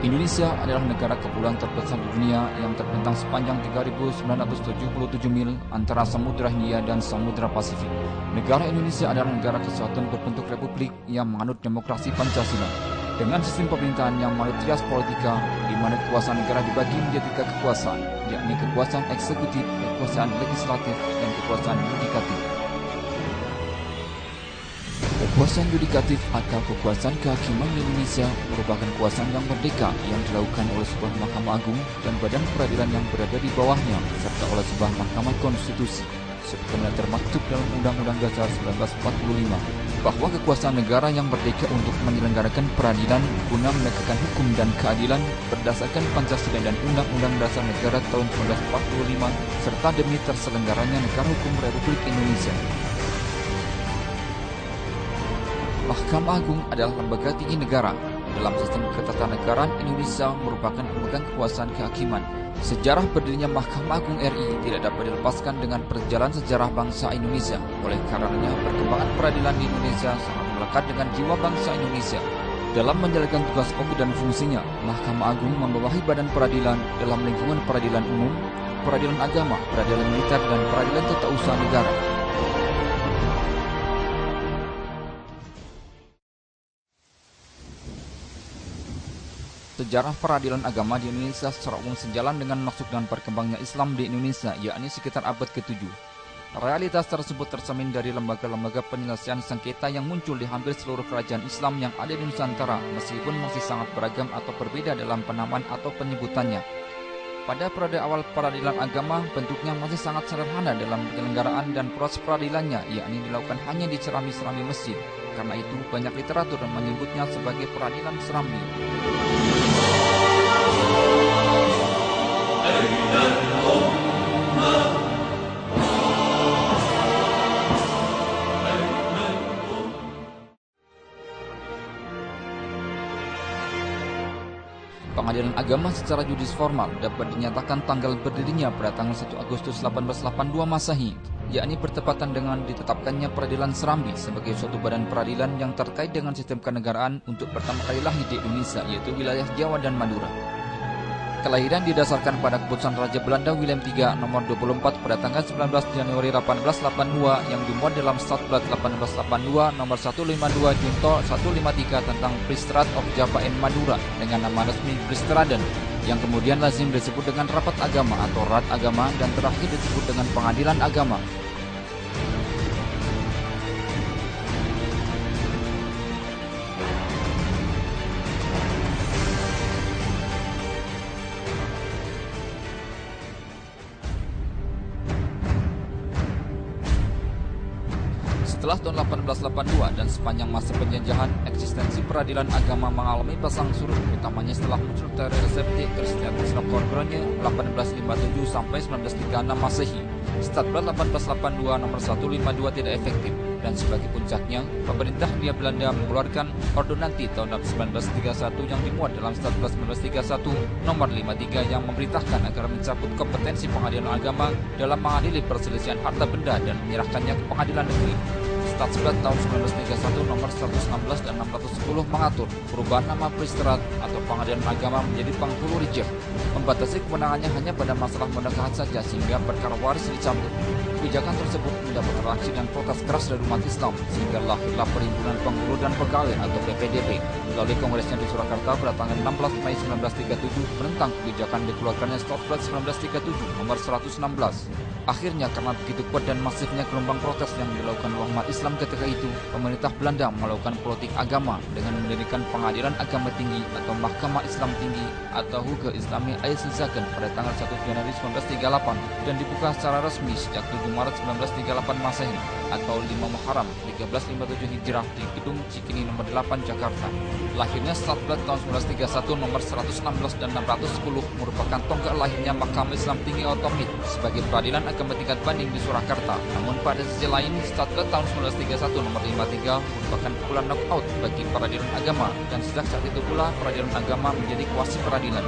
Indonesia adalah negara kepulauan terbesar di dunia yang terbentang sepanjang 3.977 mil antara Samudra Hindia dan Samudra Pasifik. Negara Indonesia adalah negara kesatuan berbentuk republik yang menganut demokrasi Pancasila. Dengan sistem pemerintahan yang menganut trias politika, di mana kekuasaan negara dibagi menjadi tiga kekuasaan, yakni kekuasaan eksekutif, kekuasaan legislatif, dan kekuasaan yudikatif. Kekuasaan yudikatif atau kekuasaan kehakiman di Indonesia merupakan kekuasaan yang merdeka yang dilakukan oleh sebuah Mahkamah Agung dan badan peradilan yang berada di bawahnya, serta oleh sebuah Mahkamah Konstitusi, sebagaimana termaktub dalam Undang-Undang Dasar 1945, bahwa kekuasaan negara yang merdeka untuk menyelenggarakan peradilan guna menegakkan hukum dan keadilan berdasarkan Pancasila dan Undang-Undang Dasar Negara tahun 1945, serta demi terselenggaranya negara hukum Republik Indonesia. Mahkamah Agung adalah lembaga tinggi negara. Dalam sistem ketatanegaraan Indonesia merupakan pemegang kekuasaan kehakiman. Sejarah berdirinya Mahkamah Agung RI tidak dapat dilepaskan dengan perjalanan sejarah bangsa Indonesia. Oleh karenanya, perkembangan peradilan di Indonesia sangat melekat dengan jiwa bangsa Indonesia. Dalam menjalankan tugas pokok dan fungsinya, Mahkamah Agung membawahi badan peradilan dalam lingkungan peradilan umum, peradilan agama, peradilan militer, dan peradilan tata usaha negara. Sejarah peradilan agama di Indonesia secara umum sejalan dengan masuk dan berkembangnya Islam di Indonesia, yakni sekitar abad ke-7. Realitas tersebut tercermin dari lembaga-lembaga penyelesaian sengketa yang muncul di hampir seluruh kerajaan Islam yang ada di Nusantara, meskipun masih sangat beragam atau berbeda dalam penamaan atau penyebutannya. Pada periode awal peradilan agama, bentuknya masih sangat sederhana dalam penyelenggaraan dan proses peradilannya, yakni dilakukan hanya di serambi-serambi masjid. Karena itu, banyak literatur yang menyebutnya sebagai peradilan serambi. Pengadilan agama secara judis formal dapat dinyatakan tanggal berdirinya pada tanggal 1 Agustus 1882 Masehi, yakni bertepatan dengan ditetapkannya peradilan serambi sebagai suatu badan peradilan yang terkait dengan sistem kenegaraan untuk pertama kali lahir di Indonesia, yaitu wilayah Jawa dan Madura. Kelahiran didasarkan pada keputusan Raja Belanda Willem III nomor 24 pada tanggal 19 Januari 1882 yang dimuat dalam Statblad 1882 nomor 152 Junto 153 tentang Priestrat of Java and Madura dengan nama resmi Priestraden, yang kemudian lazim disebut dengan Rapat Agama atau Rat Agama dan terakhir disebut dengan Pengadilan Agama. Setelah tahun 1882 dan sepanjang masa penjajahan, eksistensi peradilan agama mengalami pasang surut, utamanya setelah muncul teori resepsi Christian Gustav Groningen 1857 sampai 1936 Masehi. Statblad 1882 nomor 152 tidak efektif, dan sebagai puncaknya, pemerintah Hindia Belanda mengeluarkan Ordonansi tahun 1931 yang dimuat dalam Statblad 1931 nomor 53 yang memerintahkan agar mencabut kompetensi pengadilan agama dalam mengadili perselisihan harta benda dan menyerahkannya ke pengadilan negeri. Statblad tahun 1931 nomor 116 dan 610 mengatur perubahan nama Priestrat atau pengadilan agama menjadi Penghulu Rijek, membatasi kewenangannya hanya pada masalah pernikahan saja sehingga perkara waris dicabut. Kebijakan tersebut mendapat reaksi dan protes keras dari umat Islam sehingga lahirlah Perhimpunan Penghulu dan Pegawai atau PPDP melalui kongresnya di Surakarta pada tanggal 16 Mei 1937 menentang kebijakan dikeluarkannya Statblad 1937 nomor 116. Akhirnya, karena begitu kuat dan masifnya gelombang protes yang dilakukan oleh umat Islam ketika itu, pemerintah Belanda melakukan politik agama dengan mendirikan Pengadilan Agama Tinggi atau Mahkamah Islam Tinggi atau Hoge Islami Eiszaken pada tanggal 1 Januari 1938 dan dibuka secara resmi sejak 7 Maret 1938 Masehi atau 5 Muharram 1357 Hijrah di Gedung Cikini nomor 8 Jakarta. Lahirnya Statblad tahun 1931 nomor 116 dan 610 merupakan tonggak lahirnya Mahkamah Islam Tinggi Otomit sebagai peradilan agama tingkat banding di Surakarta. Namun pada sisi lain, Statblad tahun 1931 nomor 53 merupakan pukulan knockout bagi peradilan agama, dan sejak saat itu pula peradilan agama menjadi kuasi peradilan.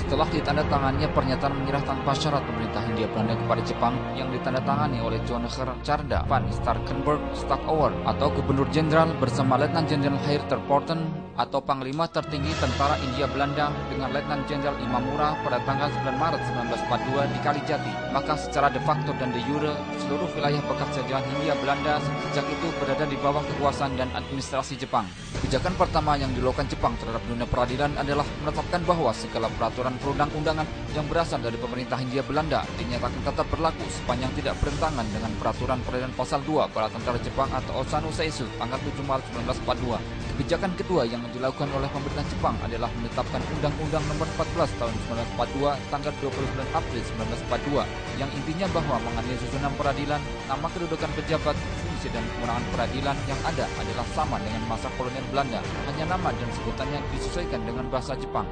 Setelah ditandatangannya pernyataan menyerah tanpa syarat pemerintah Hindia Belanda kepada Jepang yang ditandatangani oleh Johannes Tjarda van Starkenburg Stackower atau Gubernur Jenderal bersama Letnan Jenderal Heer ter Poorten atau Panglima Tertinggi Tentara Hindia Belanda dengan Letnan Jenderal Imamura pada tanggal 9 Maret 1942 di Kalijati, maka secara de facto dan de jure seluruh wilayah bekas jajahan Hindia Belanda sejak itu berada di bawah kekuasaan dan administrasi Jepang. Kebijakan pertama yang dilakukan Jepang terhadap dunia peradilan adalah menetapkan bahwa segala peraturan perundang-undangan yang berasal dari pemerintah Hindia Belanda dinyatakan tetap berlaku sepanjang tidak bertentangan dengan peraturan peradilan pasal 2 bala tentara Jepang atau Osamu Seisu tanggal 7 Maret 1942. Kebijakan kedua yang dilakukan oleh pemerintah Jepang adalah menetapkan Undang-Undang Nomor 14 Tahun 1942 tanggal 29 April 1942 yang intinya bahwa mengenai susunan peradilan, nama kedudukan pejabat, fungsi dan kewenangan peradilan yang ada adalah sama dengan masa kolonial Belanda, hanya nama dan sebutannya disesuaikan dengan bahasa Jepang.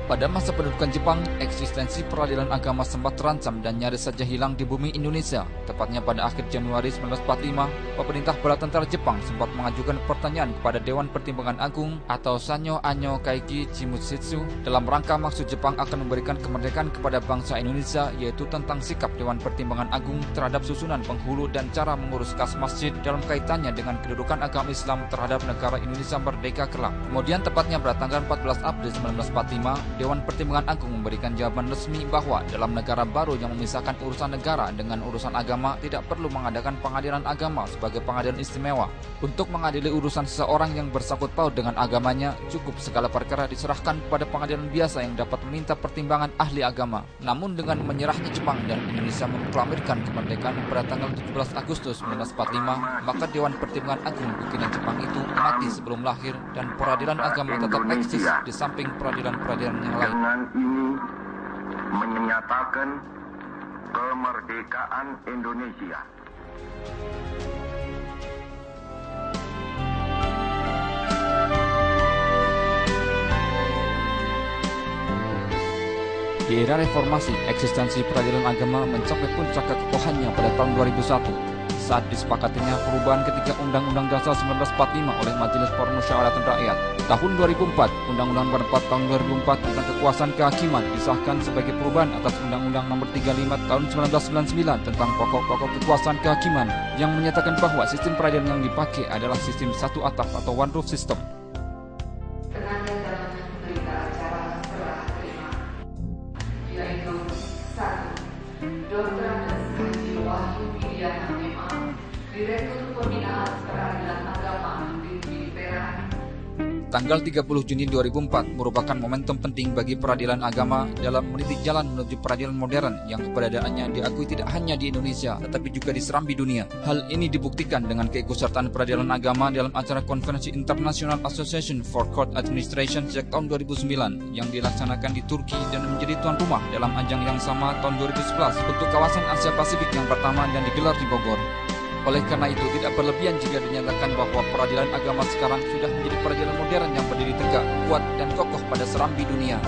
Pada masa pendudukan Jepang, eksistensi peradilan agama sempat terancam dan nyaris saja hilang di bumi Indonesia. Tepatnya pada akhir Januari 1945, pemerintah bala tentara Jepang sempat mengajukan pertanyaan kepada Dewan Pertimbangan Agung atau Sanyo Anyo Kaiki Chimushitsu dalam rangka maksud Jepang akan memberikan kemerdekaan kepada bangsa Indonesia, yaitu tentang sikap Dewan Pertimbangan Agung terhadap susunan penghulu dan cara mengurus kas masjid dalam kaitannya dengan kedudukan agama Islam terhadap negara Indonesia merdeka kelak. Kemudian tepatnya pada tanggal 14 April 1945, Dewan Pertimbangan Agung memberikan jawaban resmi bahwa dalam negara baru yang memisahkan urusan negara dengan urusan agama tidak perlu mengadakan pengadilan agama sebagai pengadilan istimewa. Untuk mengadili urusan seseorang yang bersangkut paut dengan agamanya, cukup segala perkara diserahkan kepada pengadilan biasa yang dapat meminta pertimbangan ahli agama. Namun dengan menyerahnya Jepang dan Indonesia memproklamirkan kemerdekaan pada tanggal 17 Agustus 1945, maka Dewan Pertimbangan Agung bikinan Jepang itu mati sebelum lahir dan peradilan agama tetap eksis di samping peradilan-peradilan yang lain. Dengan ini menyatakan kemerdekaan Indonesia. Di era reformasi, eksistensi peradilan agama mencapai puncak kekokohannya pada tahun 2001 saat disepakatinya perubahan ketika Undang-Undang Dasar 1945 oleh Majelis Permusyawaratan Rakyat. Tahun 2004, Undang-Undang Nomor 4 Tahun 2004 tentang kekuasaan kehakiman disahkan sebagai perubahan atas Undang-Undang Nomor 35 Tahun 1999 tentang pokok-pokok kekuasaan kehakiman yang menyatakan bahwa sistem peradilan yang dipakai adalah sistem satu atap atau one roof system. Direktur Pembinaan Peradilan Agama di Perak. Tanggal 30 Juni 2004 merupakan momentum penting bagi peradilan agama dalam meniti jalan menuju peradilan modern yang keberadaannya diakui tidak hanya di Indonesia tetapi juga di serambi dunia. Hal ini dibuktikan dengan keikutsertaan peradilan agama dalam acara konferensi International Association for Court Administration sejak tahun 2009 yang dilaksanakan di Turki dan menjadi tuan rumah dalam ajang yang sama tahun 2011 untuk kawasan Asia Pasifik yang pertama dan digelar di Bogor. Oleh karena itu, tidak berlebihan jika dinyatakan bahwa peradilan agama sekarang sudah menjadi peradilan modern yang berdiri tegak, kuat, dan kokoh pada serambi dunia.